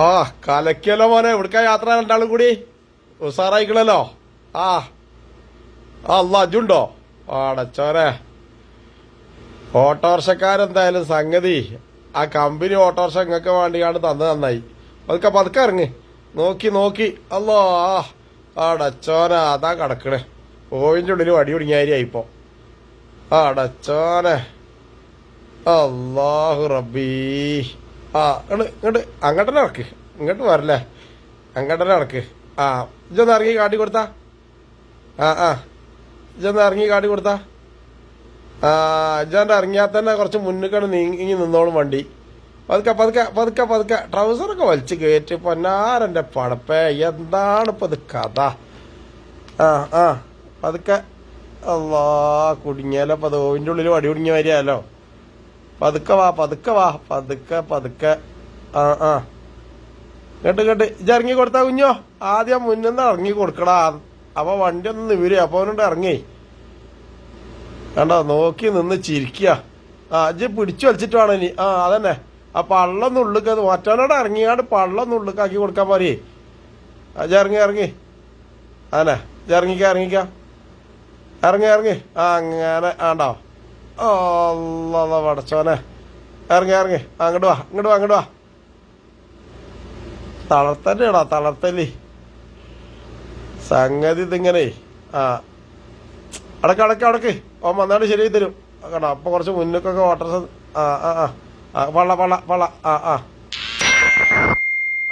ആ കലക്കിയല്ലോ മോനെ. എവിടുക്ക യാത്ര രണ്ടാളും കൂടി ഉസാറായിക്കണല്ലോ. ആ അല്ല അജുണ്ടോ? ആടച്ചോനെ, ഓട്ടോറിക്ഷക്കാരെന്തായാലും സംഗതി ആ കമ്പനി ഓട്ടോറിക്ഷ ഇങ്ങക്ക് വേണ്ടിയാണ് തന്നത്. നന്നായി. പതുക്കെ പതുക്കെ ഇറങ്ങി നോക്കി നോക്കി. അല്ലോ ആടച്ചോന അതാ കിടക്കണേ. ഓവിൻ്റെ ഉള്ളിൽ വടി കുടുങ്ങിയായിരിപ്പോ. ആടച്ചോനെ അല്ലാഹു റബ്ബീ. ആ ഇങ്ങോട്ട് അങ്ങോട്ടന്നെ ഇറക്ക്. ഇങ്ങോട്ട് വരല്ലേ, അങ്ങോട്ടന്നെ ഇറക്ക്. ആ ഇജൊന്ന് ഇറങ്ങി കാട്ടി കൊടുത്താ. ആ ഇജൊന്ന് ഇറങ്ങി കാട്ടി കൊടുത്താ. ഇജാണ്ട് ഇറങ്ങിയാൽ തന്നെ കുറച്ച് മുന്നിക്കാണ് നീങ്ങി നിന്നോളും വണ്ടി. പതുക്കെ പതുക്കെ പതുക്കെ പതുക്കെ. ട്രൗസറൊക്കെ വലിച്ച് കയറ്റി. പൊന്നാരൻ്റെ പടപ്പേ, എന്താണ് ഇപ്പം ഇത് കഥ? ആ പതുക്കെ. അല്ലാ കുടുങ്ങിയാലോ. അപ്പം അത് ഓവിൻ്റെ ഉള്ളിൽ വടി കുടുങ്ങിയ വരികയല്ലോ. പതുക്കെ വാ പതുക്കെ വാ പതുക്കെ പതുക്കെ. ആ കേട്ട് ഇജ ഇറങ്ങി കൊടുത്താ കുഞ്ഞോ. ആദ്യം മുന്നിന്ന് ഇറങ്ങി കൊടുക്കടാ. അപ്പൊ വണ്ടി ഒന്ന് നിവരും. അപ്പൊ അവനോണ്ട് ഇറങ്ങി കണ്ടോ, നോക്കി നിന്ന് ചിരിക്കുക. ഇജ്ജ് പിടിച്ചു വലിച്ചിട്ട് വേണം ഇനി. അതന്നെ. ആ പള്ളൊന്നും ഉള്ളിക്ക് മറ്റവനോട് ഇറങ്ങിയാണ്ട് പള്ളൊന്നും ഉള്ളിക്കാക്കി കൊടുക്കാൻ പറയേ. ഇജ ഇറങ്ങി ഇറങ്ങി. അതന്നെ ഇജ ഇറങ്ങിക്ക ഇറങ്ങി. അങ്ങനെ ആണ്ടോ. അല്ല പടച്ചോനെ. ഇറങ്ങി. അങ്ങോട്ട് വാ. തളർത്തല്ലേടാ തളർത്തല്ലേ സംഗതി. ഇതിങ്ങനെ അടക്ക്. ഓൻ വന്നാണ്ട് ശരിയായി തരും കേട്ടോ. അപ്പൊ കുറച്ച് മുന്നൊക്കെ വാട്ടർ പള്ള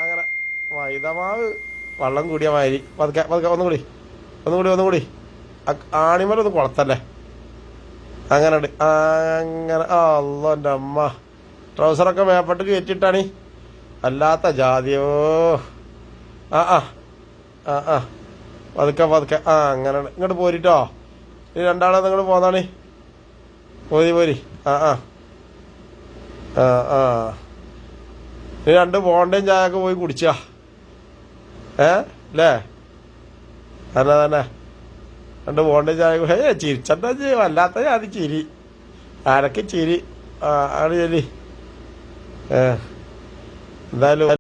അങ്ങനെ മൈദമാവ് വെള്ളം കൂടിയ മാതിരി. പതുക്കെ ഒന്നുകൂടി ആണിമലൊന്ന് കുളത്തല്ലേ. അങ്ങനെ അങ്ങനെ. അല്ലോ എൻ്റെ അമ്മ. ട്രൗസറൊക്കെ മേപ്പെട്ട് കയറ്റിട്ടാണ്. അല്ലാത്ത ജാതിയോ. പതുക്കെ. അങ്ങനെ ഇങ്ങോട്ട് പോരിട്ടോ. ഇനി രണ്ടാളെ നിങ്ങൾ പോന്നാണ്. പോരി. ഇനി രണ്ട് ബോണ്ടയും ചായയൊക്കെ പോയി കുടിച്ചാ. അല്ലേ? തന്നെ രണ്ട് ബോണ്ടയും ചായ. ചിരിച്ചണ്ട വല്ലാത്ത ജാതി ചിരി. ആരൊക്കെ ചിരി. ആണ് ശരി. എന്തായാലും